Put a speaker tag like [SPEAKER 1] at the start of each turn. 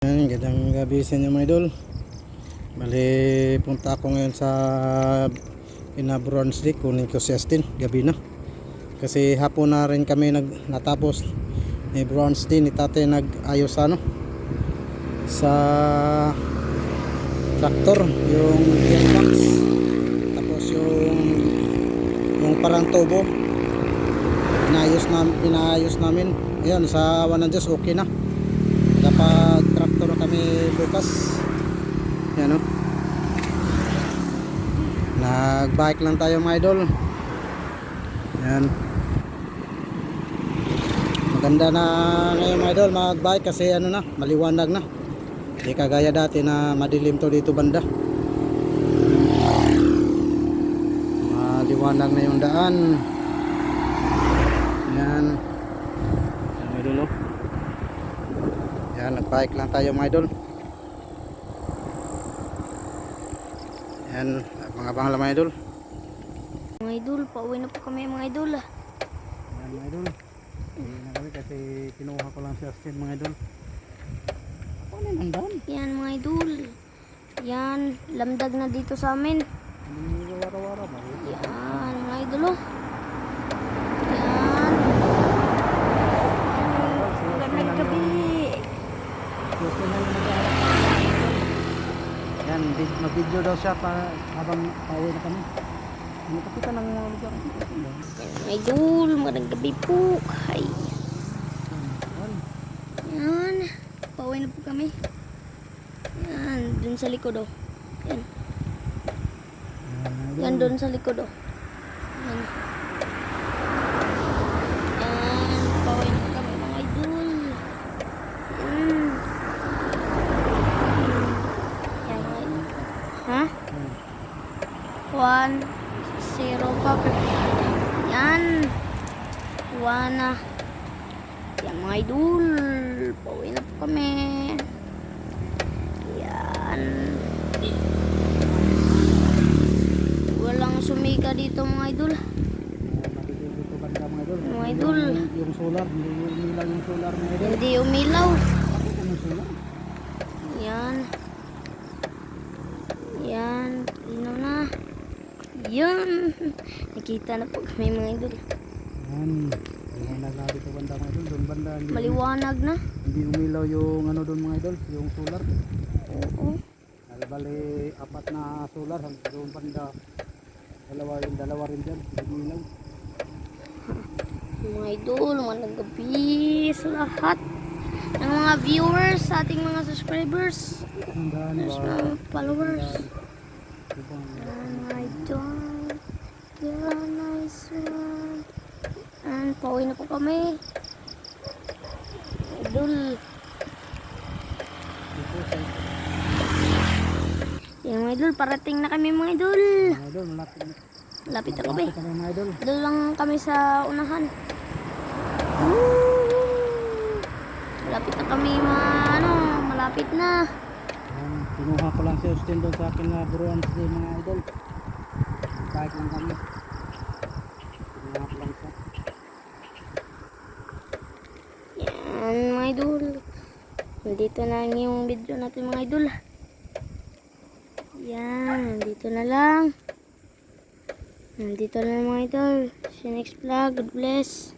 [SPEAKER 1] Gandang gabi sa inyo mga idol. Bali, punta ako ngayon sa Bronze Lake. Kunin ko si Justin, gabi na. Kasi hapon na rin kami natapos ni Bronze din, ni tate nag-ayos sa traktor, yung gearbox. Tapos yung parang tubo, pinayos namin. Ayun, sa awan ng Diyos, okay na. Dapat traktor kami bukas. Yan o. Nag-bike lang tayo mga idol. Yan. Maganda na ngayon mga idol mag-bike kasi maliwanag na. Hindi kagaya dati na madilim to dito banda. Maliwanag na yung daan. Yan. Yan mga idol o. Yan, nag-bike lang tayo mga idol. Yan, mga bangla mga idol.
[SPEAKER 2] Mga idol, pauwi na po kami mga idol.
[SPEAKER 1] Yan mga idol. Pauwi na kami kasi kinuha ko lang si Justin mga idol. Ano yung daan?
[SPEAKER 2] Yan mga idol. Yan, lamdag na dito sa amin.
[SPEAKER 1] Hindi wara-wara ba?
[SPEAKER 2] Yan mga idol oh. Yan. Magandang gabi.
[SPEAKER 1] Yan, mag-video daw siya habang pauwi na kami. Nakakita ng mga lugar.
[SPEAKER 2] Yan mga idol, magandang gabi po. Hi. Yan, pauwi na po kami. Yan, dun sa likod oh. Yan. Yan dun sa likod oh. Yan. Yan, pauwi na po kami mga idol. Yan mga idol. Ha? 1-0 pa. Yan. 1 Yan mga idol. Pauwi na po kami. Yan. Walang sumika dito mga idol.
[SPEAKER 1] Dito banda mga idol.
[SPEAKER 2] Mga idol.
[SPEAKER 1] Yung solar, hindi umilaw yung solar mga idol.
[SPEAKER 2] Hindi umilaw.
[SPEAKER 1] Yung solar.
[SPEAKER 2] Yan. Yan. Linaw na. Yan. Nakita na po kami mga idol.
[SPEAKER 1] Yan. Maliwanag na dito banda mga idol. Doon banda.
[SPEAKER 2] Maliwanag na.
[SPEAKER 1] Hindi umilaw yung doon mga idol. Yung solar.
[SPEAKER 2] Oo.
[SPEAKER 1] Bali, 4 na solar. Doon banda. Dalawa rin dyan. Hindi umilaw.
[SPEAKER 2] Mga idol, magandang gabi sa lahat ng mga viewers, sa ating mga subscribers,
[SPEAKER 1] Ang daan
[SPEAKER 2] sa
[SPEAKER 1] ba?
[SPEAKER 2] mga followers.
[SPEAKER 1] Ibang
[SPEAKER 2] Yan mga idol. Yan, nice one. And pauwi na po kami. Idol. Yan mga idol, parating na kami mga idol.
[SPEAKER 1] mga idol, malapit na.
[SPEAKER 2] Lapit na kami.
[SPEAKER 1] Malapit na mga idol.
[SPEAKER 2] Doon lang kami sa unahan. Malapit na kami malapit na.
[SPEAKER 1] Yan, kinuha ko lang si Justin doon sa akin na Bronze Day mga idol. Kahit lang kami. Kinuha ko lang siya.
[SPEAKER 2] Yan mga idol. Dito na yung video natin mga idol. Yan, dito na lang. Dito na lang mga idol. See you next vlog. God bless.